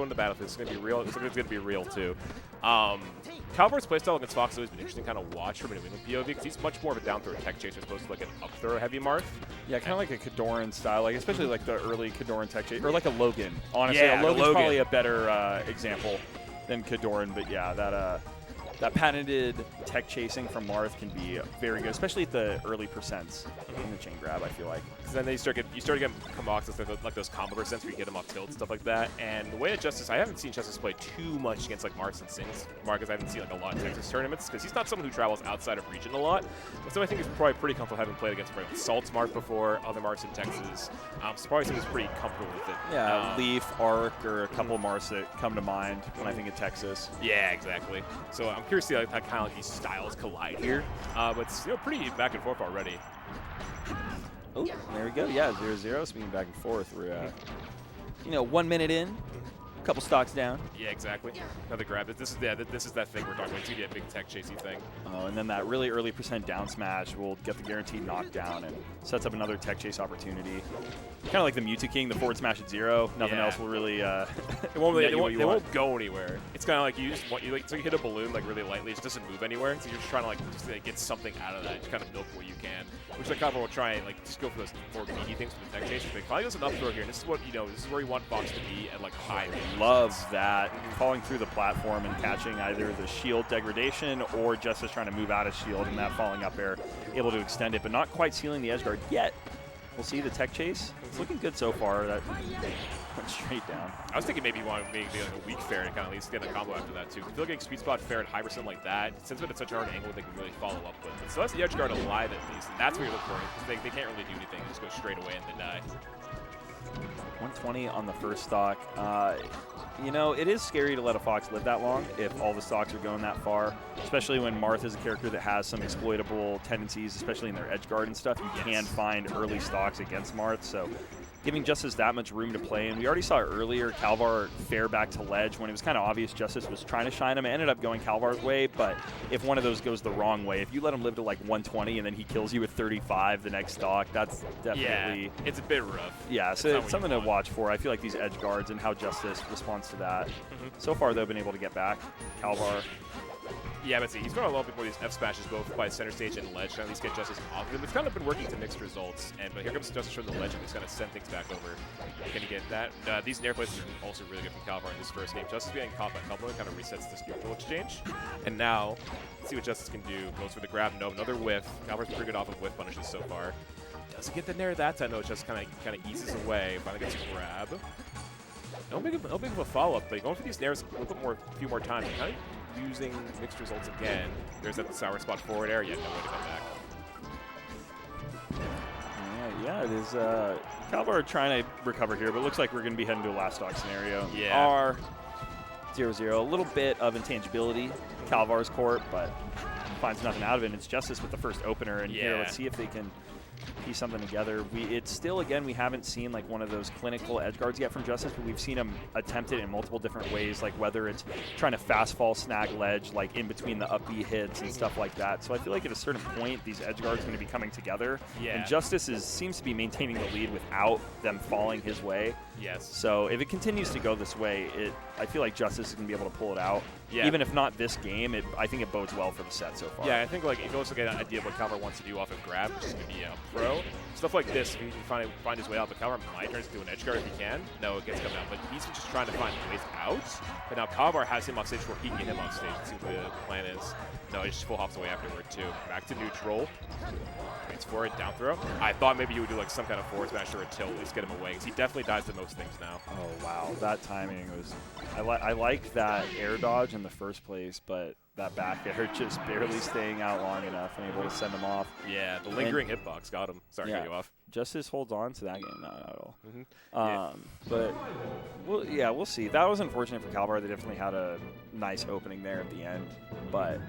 on the battlefield. It's going to be real. It's going to be real, too. Kalvar's playstyle against Fox has always been interesting to kind of watch from an New England POV because he's much more of a down throw tech chaser as opposed to like an up throw heavy Marth. Yeah, kind of like a Kadoran style, like especially like the early Kadoran tech chaser, or like a Logan. Honestly, Yeah, a Logan's Logan. probably a better example than Kadoran, but yeah, that patented tech chasing from Marth can be very good, especially at the early percents in the chain grab, I feel like. Because then you start getting combos like those combo percents where you get him off tilt and stuff like that. And the way that Justus, I haven't seen Justus play too much against like Marth and Sings. Marcus, I haven't seen like a lot of Texas tournaments because he's not someone who travels outside of region a lot. But so I think he's probably pretty comfortable having played against Salt's Marth before, other Marths in Texas. So probably someone who's pretty comfortable with it. Yeah, Leaf, Arc, or a couple of Marths that come to mind when I think of Texas. Yeah, exactly. So I'm curious to see how kind of like these styles collide here. But it's pretty back and forth already. Oh, there we go. Yeah, 0-0. Speaking back and forth, we're 1 minute in, a couple stocks down. Yeah, exactly. Another grab. This is that thing we're talking about. It's gonna be a big tech chasey thing. Oh, and then that really early percent down smash will get the guaranteed knockdown and sets up another tech chase opportunity. Kind of like the Mewtwo King, the forward smash at 0. Nothing else will really. It won't go anywhere. It's kind of like so you hit a balloon like really lightly. It just doesn't move anywhere. So you're just trying to get something out of that. Just kind of milk what you can. Which like Kalvar will try and like just go for those 4 meaty things with the tech chase. But probably goes an up throw here. And this is what this is where you want Fox to be at like high. Love that. Falling through the platform and catching either the shield degradation or Justus trying to move out of shield and that falling up air, able to extend it, but not quite sealing the edge guard yet. We'll see the tech chase. It's looking good so far. That went straight down. I was thinking maybe you want to maybe like a weak fair and kind of at least get a combo after that too. I feel like getting speed spot fair at high percent like that, since it's such a hard angle, they can really follow up with. But so that's the edge guard alive at least, and that's what you look for because they can't really do anything. Just go straight away and then die. 120 on the first stock. It is scary to let a Fox live that long if all the stocks are going that far, especially when Marth is a character that has some exploitable tendencies, especially in their edge guard and stuff. You can find early stocks against Marth, so giving Justus that much room to play. And we already saw earlier Kalvar fair back to ledge when it was kind of obvious Justus was trying to shine him. It ended up going Kalvar's way, but if one of those goes the wrong way, if you let him live to like 120 and then he kills you with 35 the next stock, that's definitely... Yeah, it's a bit rough. Yeah, so it's something to watch for. I feel like these edge guards and how Justus responds to that. So far, they've been able to get back. Kalvar. Yeah, but see, he's going to love before these F smashes both by center stage and ledge, to at least get Justus off of him. It's kind of been working to mixed results, but here comes Justus from the ledge and he's going to send things back over. Can he get that? These nair plays are also really good from Kalvar in this first game. Justus getting caught by Kalvar kind of resets this neutral exchange. And now, let's see what Justus can do. Goes for the grab. No, another whiff. Kalvar's pretty good off of whiff punishes so far. Doesn't get the nair that time, though. It just kind of eases away. Finally gets a grab. No big of a follow-up, but going for these nairs a few more times. Kind of using mixed results again. There's that sour spot forward air. Yeah, no way to come back. Yeah, it is. Kalvar trying to recover here, but it looks like we're going to be heading to a last stock scenario. Yeah. R 0-0. A little bit of intangibility, Kalvar's court, but finds nothing out of it. And it's Justus with the first opener, and here, let's see if they can piece something together. It's still, again, we haven't seen like one of those clinical edge guards yet from Justus, but we've seen him attempt it in multiple different ways, like whether it's trying to fast fall snag ledge, like in between the up B hits and stuff like that. So I feel like at a certain point, these edge guards are going to be coming together. Yeah. And Justus seems to be maintaining the lead without them falling his way. Yes. So if it continues to go this way, I feel like Justus is going to be able to pull it out. Yeah. Even if not this game, I think it bodes well for the set so far. Yeah, I think like if you also get an idea of what Kalvar wants to do off of grab, which is going to be a pro, stuff like this, if he can find his way out, but Kalvar might turn into an edge guard if he can. No, it gets coming out, but he's just trying to find ways out. But now Kalvar has him off stage where he can get him off stage. It seems like the plan is. No, he just full hops away afterward too. Back to neutral. Waits for it, down throw. I thought maybe you would do like some kind of forward smash or a tilt, at least get him away, because he definitely dies to most things now. Oh wow, that timing was. I like that air dodge in the first place, but that back air just barely staying out long enough and able to send him off. Yeah, the lingering hitbox got him. Sorry to cut you off. Justus holds on to that game, not at all. Mm-hmm. But we'll see. That was unfortunate for Kalvar. They definitely had a nice opening there at the end, but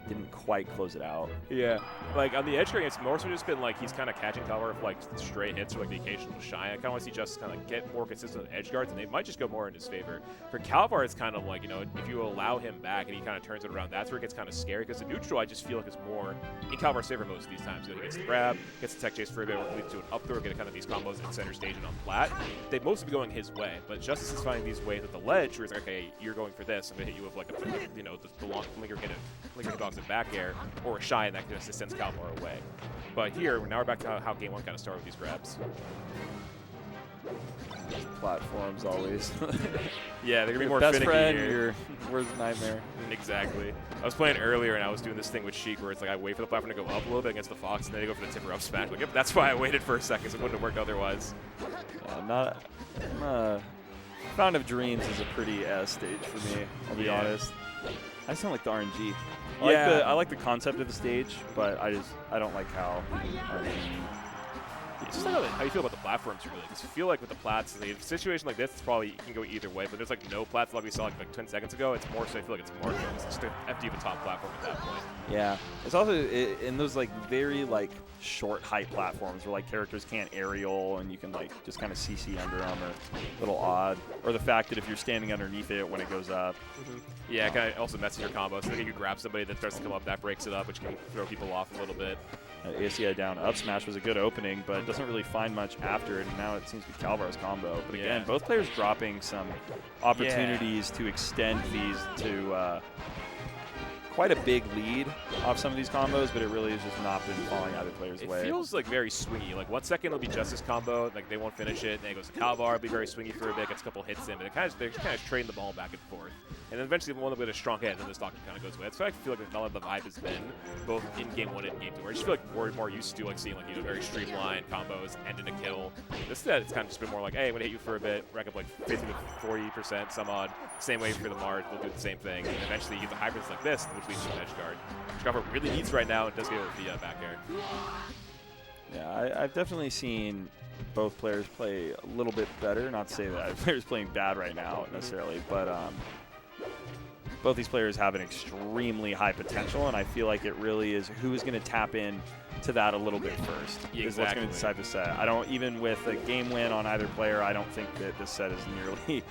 didn't quite close it out. Yeah. Like, on the edge guard, it's more so just been, like, he's kind of catching Kalvar with, like, straight hits or, like, the occasional shine. I kind of want to see Justus kind of like, get more consistent with edge guards, and they might just go more in his favor. For Kalvar, it's kind of like, you know, if you allow him back and he kind of turns it around, that's where it gets kind of scary, because the neutral, I just feel like, is more in Kalvar's favor most of these times. You know, he gets the grab, gets the tech chase for a bit, or leads to an up throw, get kind of these combos in center stage and on flat. They'd mostly be going his way, but Justus is finding these ways with the ledge where he's like, okay, you're going for this, I'm going to hit you with, like, a, you know, the long linger hitbox and back air, or a shine that just sends Kalvar away. But here, now we're back to how game one kind of started with these grabs. Platforms always. Yeah, they're going to be more best finicky friend, here. your worst nightmare. Exactly. I was playing earlier, and I was doing this thing with Sheik where it's like I wait for the platform to go up a little bit against the Fox, and then they go for the tipper up smash. Like, yep, that's why I waited for a second, so it wouldn't have worked otherwise. I'm Fountain of Dreams is a pretty stage for me, I'll be honest. I just don't like the RNG. I like the concept of the stage, but I don't like how RNG. It's just like how you feel about the platforms, really. Because you feel like with the plats, a situation like this, it's probably you can go either way. But there's like no plats like we saw like 10 seconds ago. It's more so I feel like it's marginal. It's just after you have a top platform at that point. Yeah, it's also in those like very like short height platforms where like characters can't aerial and you can like just kind of CC under them or a little odd. Or the fact that if you're standing underneath it when it goes up. Yeah, it kind of also messes your combos. So you grab somebody that starts to come up, that breaks it up, which can throw people off a little bit. ACI down up smash was a good opening, but doesn't really find much after it, and now it seems to be Kalvar's combo. But again, both players dropping some opportunities to extend these to quite a big lead off some of these combos, but it really has just not been falling either player's way. It feels like very swingy. Like 1 second it'll be Justus combo, like they won't finish it, then it goes to Kalvar, it'll be very swingy for a bit, gets a couple hits in, but they're kind of trading the ball back and forth. And then eventually one with a strong hit, and then the stock kind of goes away. That's what I feel like a lot of the vibe has been, both in game one and game two, where I just feel like we're more used to like seeing like, you know, very streamlined combos, end in a kill. Instead, it's kind of just been more like, hey, I'm gonna hit you for a bit, rack up like 50 to 40%, some odd. Same way for the Marth, we'll do the same thing. And eventually you get the hybrids like this, which leads to an edge guard. Which Kalvar really needs right now, and does get with the back air. Yeah, I've definitely seen both players play a little bit better. Not to say that players playing bad right now necessarily, but both these players have an extremely high potential, and I feel like it really is who is going to tap in to that a little bit first is what's going to decide the set. I don't, even with a game win on either player, I don't think that this set is nearly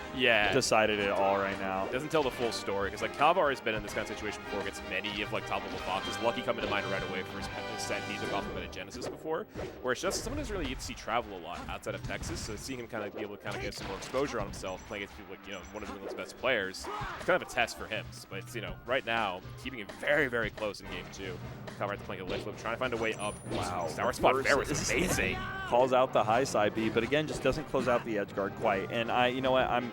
decided at all right now. It doesn't tell the full story, because like Kalvar has been in this kind of situation before against many of like top level Foxes. Lucky coming to mind right away for his set he took off of a Genesis before, where it's just someone who's really get to see travel a lot outside of Texas, so seeing him kind of be able to kind of get some more exposure on himself, playing against people like, you know, one of the world's best players, it's kind of a test for him. But it's, you know, right now, keeping it very, very close in game two. Kalvar playing a ledge flip, trying to find a way up. Wow. Sour spot there was amazing. Calls out the high side B, but again, just doesn't close out the edge guard quite. And you know what, I'm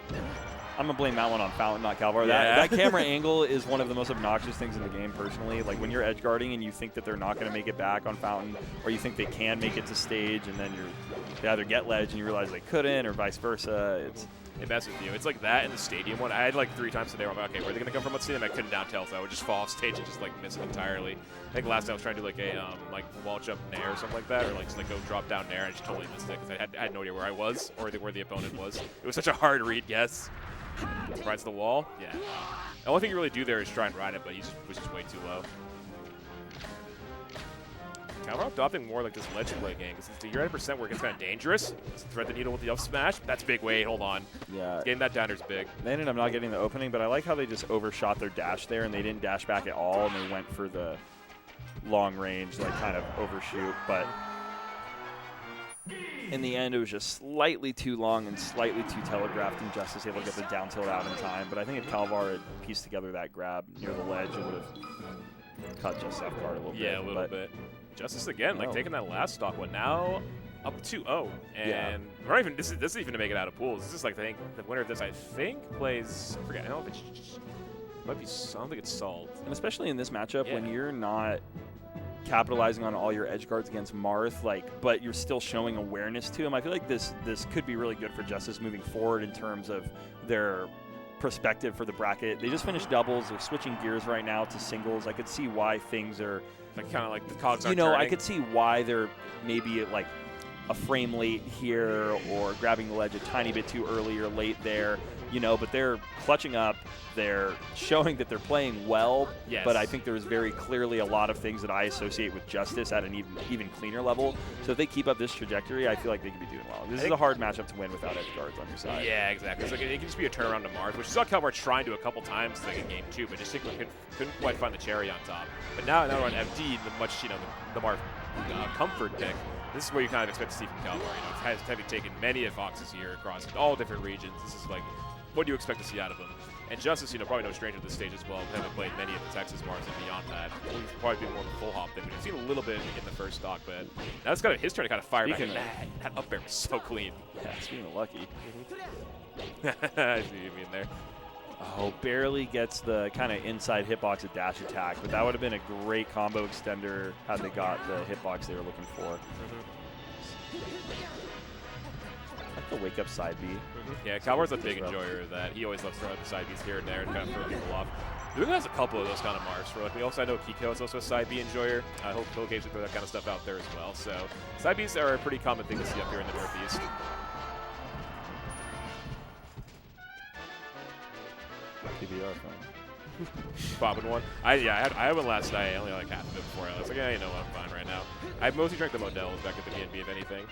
gonna blame that one on Fountain, not Kalvar. Yeah. That camera angle is one of the most obnoxious things in the game, personally. Like when you're edge guarding and you think that they're not gonna make it back on Fountain, or you think they can make it to stage, and then they either get ledge and you realize they couldn't, or vice versa. It messes with you. It's like that in the stadium one. I had like 3 times today where I'm like, okay, where are they going to come from? Let's see them. I couldn't down tell, so I would just fall off stage and just like miss it entirely. I think last time I was trying to do like a like wall jump nair or something like that, or like just like go drop down nair, and I just totally missed it because I had no idea where I was or where the opponent was. It was such a hard read, yes. Rides the wall? Yeah. The only thing you really do there is try and ride it, but he was just way too low. Kalvar adopting more like this ledge play game, because you're at a percent where it gets kind of dangerous. Thread the needle with the up smash. That's big. Wait, hold on. Yeah. Getting that down is big. They ended up not getting the opening, but I like how they just overshot their dash there, and they didn't dash back at all, and they went for the long range, like kind of overshoot. But in the end, it was just slightly too long and slightly too telegraphed, and Justus able to get the down tilt out in time. But I think if Kalvar had pieced together that grab near the ledge, it would have cut Justus off guard a little bit. Yeah, a little bit. Justus again, like taking that last stock one, now up 2-0, and we're not even. This isn't even to make it out of pools. This is like the winner of this. I think plays. I forget. I don't know if it's. Might be. I don't think it's Salt. And especially in this matchup, when you're not capitalizing on all your edge guards against Marth, but you're still showing awareness to him. I feel like this could be really good for Justus moving forward in terms of their perspective for the bracket. They just finished doubles. They're switching gears right now to singles. I could see why things are like kind of like the cogs. You know, I could see why they're maybe like a frame late here or grabbing the ledge a tiny bit too early or late there, but they're clutching up. They're showing that they're playing well, yes. But I think there's very clearly a lot of things that I associate with Justus at an even cleaner level. So if they keep up this trajectory, I feel like they could be doing well. This is a hard matchup to win without edge guards on your side. Yeah, exactly. It's like, it can just be a turnaround to Marth, which is what Kalvar trying to a couple times in game 2, but just couldn't quite find the cherry on top. But now we're on FD, the Marth comfort pick. This is what you kind of expect to see from Kalvar. Having taken many of Foxes here across all different regions, this is like, what do you expect to see out of him? And Justus, probably no stranger to this stage as well. We haven't played many of the Texas Marths, and beyond that, he's probably been more of a full hop than we've seen a little bit in the first stock. But now it's kind of his turn to kind of fire back. That up air was so clean. Yeah, speaking of lucky. I see what you mean there. Oh, barely gets the kind of inside hitbox at dash attack, but that would have been a great combo extender had they got the hitbox they were looking for. The wake up side B. Yeah, Kalvar's a big enjoyer of that. He always loves throwing the side Bs here and there and kind of throwing people off. Luke has a couple of those kind of marks. We also know Kiko is also a side B enjoyer. I hope he'll occasionally throw that kind of stuff out there as well. So side Bs are a pretty common thing to see up here in the Northeast. PBR fun. Popping one. I had one last night. I only like half of it before. I was like, yeah, I'm fine right now. I mostly drank the Models back at the BNB, if anything.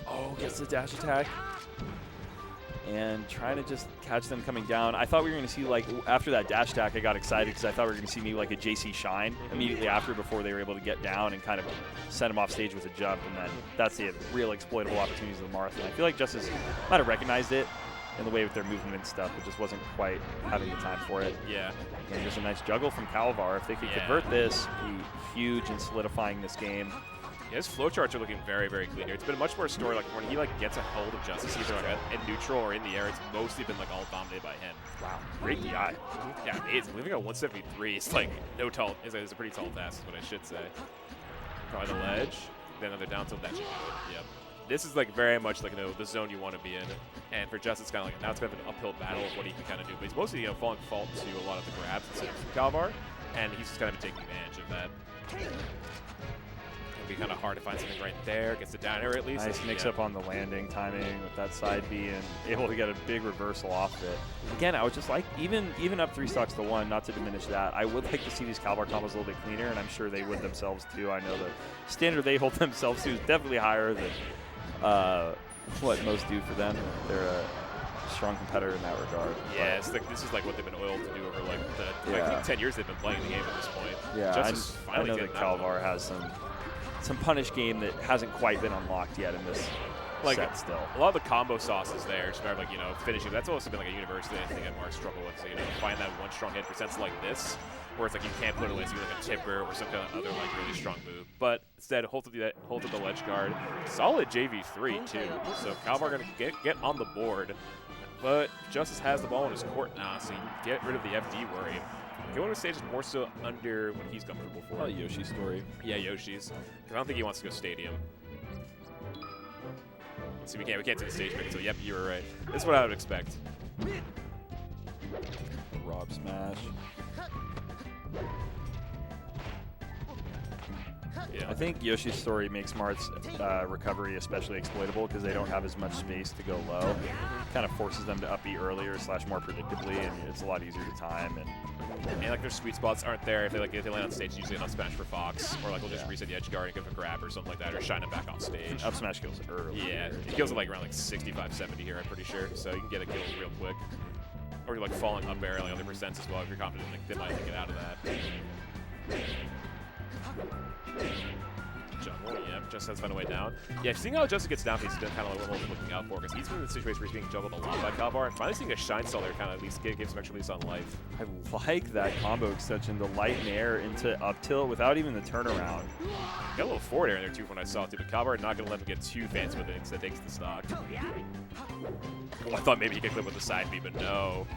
Oh, gets the dash attack. And trying to just catch them coming down. I thought we were going to see, after that dash attack, I got excited because I thought we were going to see maybe like a JC Shine immediately after before they were able to get down and kind of send him off stage with a jump. And then that's the real exploitable opportunities of the Marth. And I feel like Justus might have recognized it in the way with their movement and stuff, but just wasn't quite having the time for it. Yeah. And just a nice juggle from Kalvar. If they could convert this, be huge in solidifying this game. Yeah, his flowcharts are looking very, very clean here. It's been much more a story when he gets a hold of Justus, either in neutral or in the air. It's mostly been all dominated by him. Wow, great DI. Yeah, it's living at 173. It's no tall. It's a pretty tall task, is what I should say. Probably the ledge, then another down tilt. That should do it. Yep. This is very much the zone you want to be in. And for Justus, kind of now it's kind of an uphill battle of what he can kind of do. But he's mostly falling fault to a lot of the grabs from Kalvar, and he's just kind of taking advantage of that. Be kind of hard to find something right there. Gets the down air at least. Nice mix up on the landing timing with that side B and able to get a big reversal off it. Again, I was just even up 3 stocks to 1, not to diminish that. I would like to see these Kalvar combos a little bit cleaner, and I'm sure they would themselves too. I know the standard they hold themselves to is definitely higher than what most do for them. They're a strong competitor in that regard. Yeah, it's this is what they've been oiled to do over I think 10 years they've been playing the game at this point. Yeah, I know that Kalvar has some punish game that hasn't quite been unlocked yet in this set still. A lot of the combo sauces there, just kind of finishing. That's also been a university thing that Mark struggle with. So find that one strong hit percents like this, where it's you can't put it away, so a tipper or some kind of other really strong move. But instead, hold to the ledge guard. Solid JV3 too. So Kalvar gonna get on the board, but Justus has the ball in his court now, so you get rid of the FD worry. Going to stage is more so under what he's comfortable for. Oh, Yoshi's story. Yeah, Yoshi's. Because I don't think he wants to go stadium. Let's see, we can't do the stage pick, so yep, you were right. This is what I would expect. Rob smash. Yeah. I think Yoshi's story makes Marth's recovery especially exploitable because they don't have as much space to go low. Kind of forces them to up B earlier / more predictably, and it's a lot easier to time. And their sweet spots aren't there. If they land on stage, usually an up smash for Fox, or they'll just reset the edge guard and give a grab or something like that, or shine him back off stage. Up smash kills early. Yeah, it kills it around 65, 70 here, I'm pretty sure. So you can get a kill real quick. Or you're falling up air other percents as well if you're confident they might get out of that. Jungle, yep, just has found a way down. Yeah, seeing how Justus gets down, he's been kind of looking out for, because he's been in a situation where he's being juggled a lot by Kalvar, and finally seeing a Shine Cell there kind of at least gives some extra release on life. I like that combo extension, the light and air into up tilt without even the turnaround. Got a little forward air in there too when I saw it too, but Kalvar not going to let him get too fancy with it, instead takes the stock. Oh, I thought maybe he could clip with the side B, but no.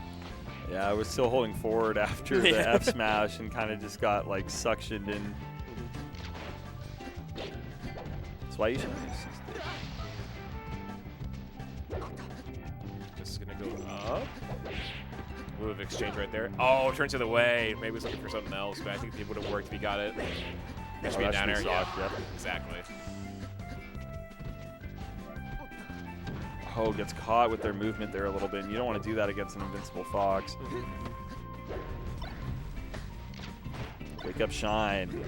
Yeah, I was still holding forward after the F smash and kind of just got suctioned in. That's why you should use Just gonna go up. Move exchange right there. Oh, turns the other way. Maybe he was looking for something else, but I think it would have worked if he got it. That should be a down air. Yeah, yep. exactly. Oh, gets caught with their movement there a little bit. And you don't want to do that against an invincible Fox. Wake up, shine.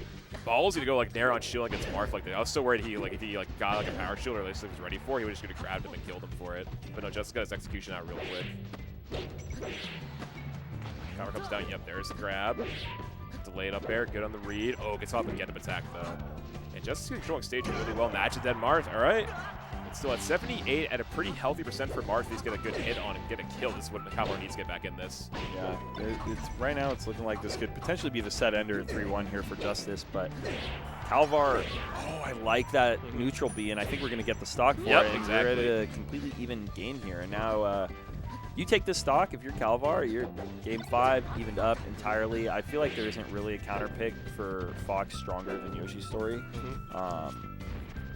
Ballsy to go like nair on shield against Marth like that. I was so worried if he like got like a power shield or at least was ready for it, he would just could have grabbed him and killed him for it. But no, Justus got his execution out real quick. Kalvar comes down. Yep, there's the grab. Delayed up air, good on the read. Oh, gets off and get him attack though. And Justus controlling stage really well. Match it, then Marth. All right. It's still at 78 at a pretty healthy percent for Marth. He's got a good hit on and get a kill. This is what Kalvar needs to get back in this. Yeah, right now it's looking like this could potentially be the set ender 3-1 here for Justus, but Kalvar, I like that neutral B, and I think we're going to get the stock for it. Exactly. We're at a completely even game here, and now you take this stock if you're Kalvar. You're game 5, evened up entirely. I feel like there isn't really a counter pick for Fox stronger than Yoshi's story.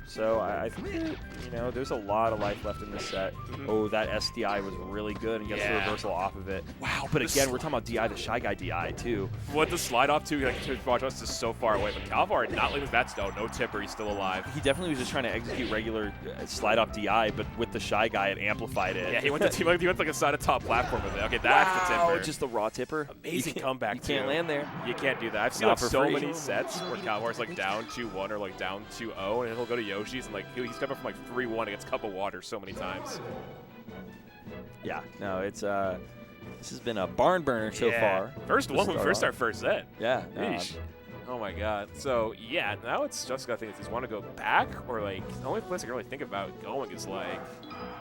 So I think that, there's a lot of life left in this set. Oh, that SDI was really good and gets the reversal off of it. Wow, but again, we're talking about DI, the Shy Guy DI, too. What the slide off, too, like, to watch us is so far away. But Kalvar, not like that's no tipper. He's still alive. He definitely was just trying to execute regular slide off DI, but with the Shy Guy, it amplified it. Yeah, he went like a side of top platform with it. Okay, that's the tipper. Just the raw tipper. Amazing comeback, You can't land there. You can't do that. I've seen like so many sets where Kalvar's like down 2-1 or like down 2-0, and he'll go to Yoshi's and like he's coming from like 3-1 against Cup of Water so many times. Yeah, no, it's this has been a barn burner so far. First our first set. Yeah. Oh my God. So yeah, now it's just got to think if he's want to go back or like the only place I can really think about going is like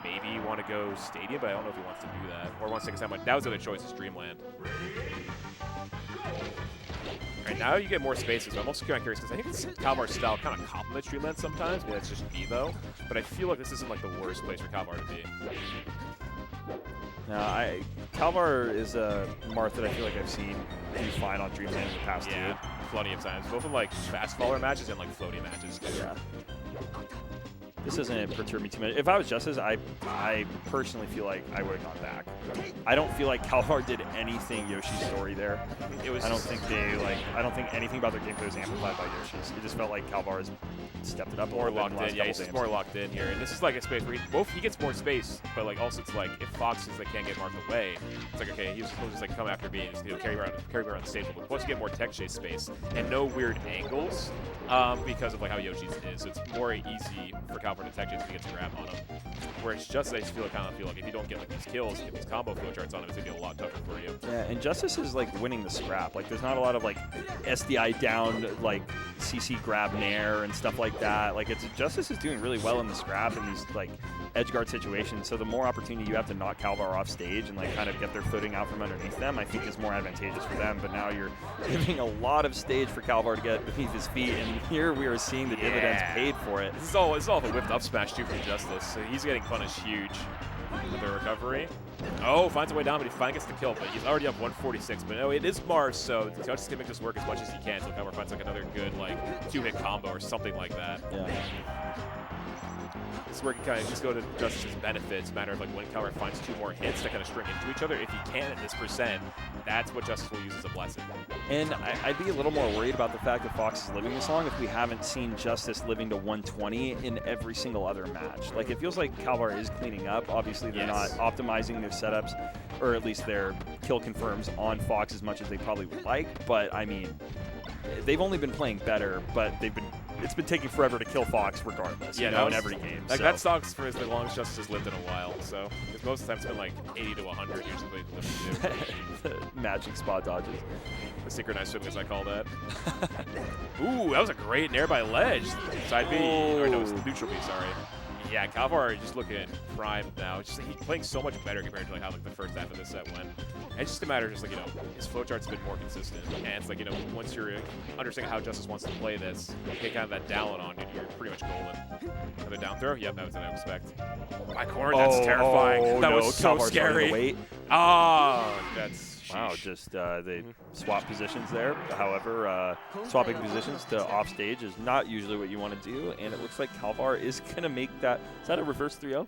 maybe you want to go Stadium, but I don't know if he wants to do that or wants to take a time. That was the other choice is Dreamland. All right, now you get more spaces. I'm also kind of curious because I think Kalvar's style kind of complements Dreamland sometimes. Maybe that's just me though, but I feel like this isn't like the worst place for Kalvar to be. No, Kalvar is a Marth that I feel like I've seen do fine on Dreamland in the past two. Plenty of times, both in like fast faller matches and like floaty matches too. Yeah. This doesn't perturb me too much. If I was Justus, I personally feel like I would have gone back. I don't feel like Kalvar did anything Yoshi's story there. I don't think anything about their gameplay was amplified by Yoshi's. It just felt like Kalvar has stepped it up more locked in. Yeah, he's just more locked in here. And this is like a space where he gets more space, but like also it's like if Fox is like can't get Marth away, it's like okay, he'll just like come after me and just carry around the stage. But once you get more tech chase space and no weird angles, because of like how Yoshi's is, so it's more easy for Kalvar to tech chase if he gets a grab on him. Whereas Justus, I just feel like if you don't get like these kills, get these combo flowcharts on him, it's gonna be a lot tougher for you. Yeah, and Justus is like winning the scrap. Like there's not a lot of like SDI down like CC grab nair and stuff like that. Like Justus is doing really well in the scrap in these like edge guard situations. So the more opportunity you have to knock Kalvar off stage and like kind of get their footing out from underneath them, I think is more advantageous for them. But now you're giving a lot of stage for Kalvar to get beneath his feet, and here we are seeing the dividends paid for it. This is all the whipped up smash too from Justus. So he's getting punished huge with the recovery. Oh, finds a way down, but he finally gets the kill. But he's already up 146. But no, it is Marth, so Justus can make this work as much as he can. So Kalvar finds like another good like 2-hit combo or something like that. Yeah. This is where you kind of just go to Justus' benefit. It's a matter of like when Kalvar finds 2 more hits to kind of string into each other. If he can at this percent, that's what Justus will use as a blessing. And I'd be a little more worried about the fact that Fox is living this long if we haven't seen Justus living to 120 in every single other match. Like it feels like Kalvar is cleaning up. Obviously they're not optimizing their setups, or at least their kill confirms on Fox as much as they probably would like. But I mean, they've only been playing better, but it's been taking forever to kill Fox regardless, in every game. Like that sucks for as long as Justus has lived in a while, so because most of the time it's been like 80 to 100 usually the matching spot dodges. The synchronized swim, as I call that. Ooh, that was a great nair by Ledge. Side B, or no, it's neutral B, sorry. Yeah, Kalvar just looking primed now. It's just he's playing so much better compared to like how like the first half of this set went. And it's just a matter of just like his flowchart's been more consistent. And it's like once you're understanding how Justus wants to play this, get kind of that down on you, you're pretty much golden. Another down throw? Yep, that was what I expect. My corner, that's terrifying. That was so Kalvar's scary. That's wow, just they swap positions there. However, swapping positions to off stage is not usually what you want to do, and it looks like Kalvar is going to make that. Is that a reverse 3-0?